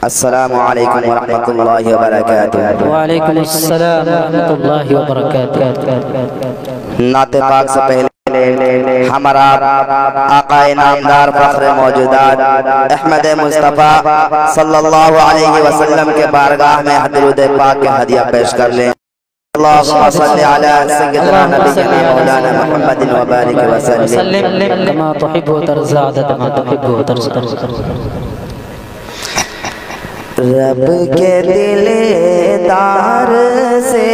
अस्सलामु अलैकुम व रहमतुल्लाहि व बरकातुहू। व अलैकुम अस्सलाम व रहमतुल्लाहि व बरकातुहू। नाते पाक से पहले हमारा आकाए नामदार फख्र मौजूदात अहमद मुस्तफ़ा सल्लल्लाहु अलैहि वसल्लम के बारगाह में दुरूद पाक के हदिया पेश कर लें। अल्लाहुम्मा सल्लि अला सय्यिदिना नबिय्यिना मौलाना मुहम्मदिन व बारिक व सल्लिम कमा तुहिब्बु व तर्ज़ा अदद मा तुहिब्बु व तर्ज़ा। रब के दिलदार से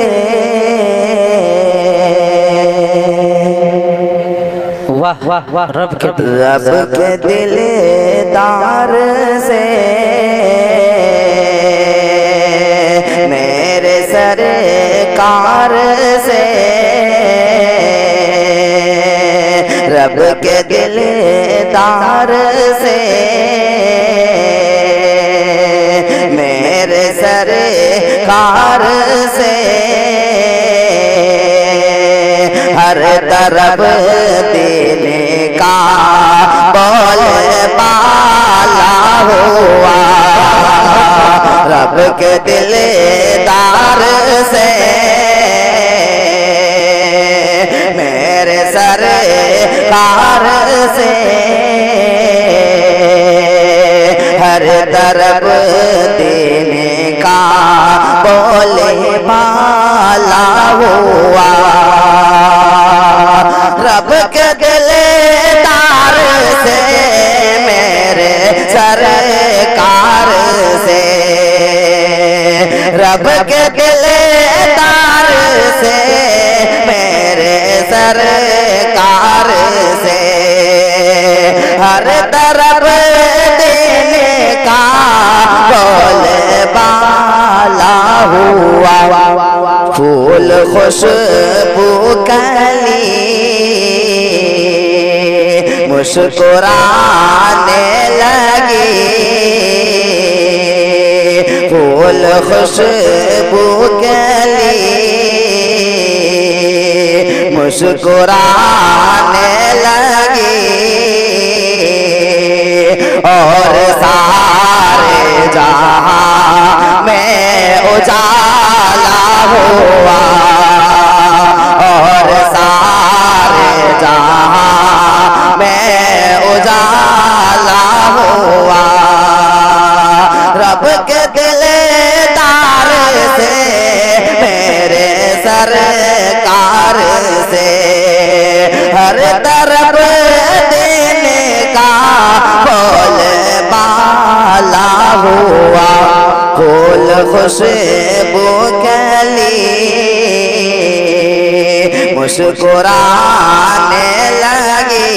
वाह वाह वाह रब के दिलदार से मेरे सरकार से रब के दिलदार से मेरे सरकार से हर तरफ देने का बोल बाला हुआ रब के दिलदार से मेरे सरकार से हर तरफ देने का बोले बाला हुआ रब के दिलदार से मेरे सरकार से रब के दिलदार से मेरे सरकार से हर तरफ देने का बोले बाला हुआ फूल खुशबू कली मुस्कुराने लगी फूल खुशबू कली मुस्कुराने लगी और सारे जहां में उजाला हुआ और सारे जहां में उजाला हुआ रब के दिलदार से मेरे सरकार से हर तरफ देने का बोल बाला हुआ फूल खुशबू कली मुस्कुराने लगी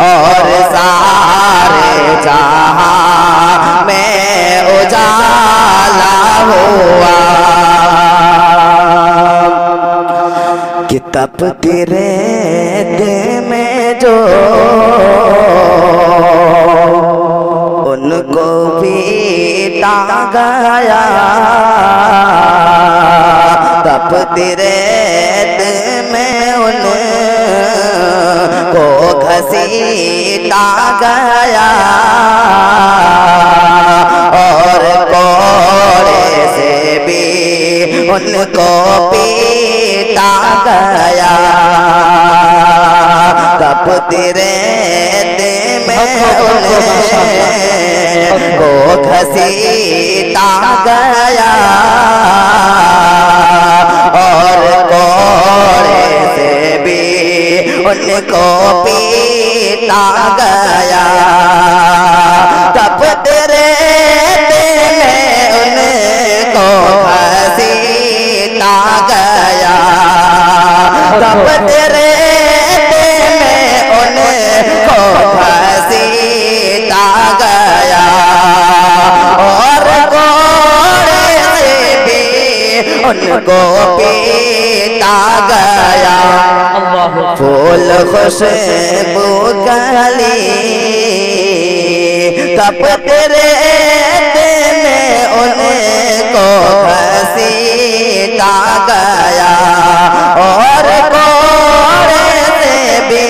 और सारे जहां में उजाला हुआ कि तपती रेत में जो उनको भी गया तपती रेत में उनको घसीटा गया और कोड़े से भी उनको पीटा गया तपती रेत में उनको घसीटा गया और कोड़े से भी उनको पीटा गया तपती रेत में उनको घसीटा गया तपती रेत में उनको घसीटा गया और कोड़े से भी उनको पीटा गया फूल खुशबू कली तपती रेत में उनको घसीटा गया और कोड़े से भी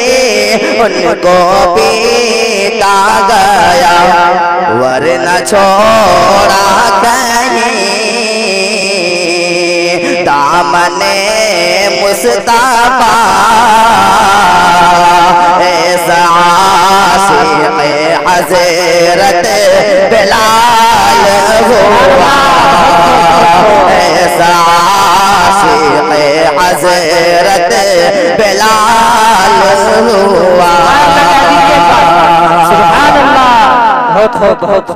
उनको पीटा गया छोड़ा कहीं दामने मुस्तफा ऐसा आशिक़ हज़रत बिलाल हुआ ऐसा आशिक़ हज़रत बिलाल हुआ। सुभान अल्लाह। बहुत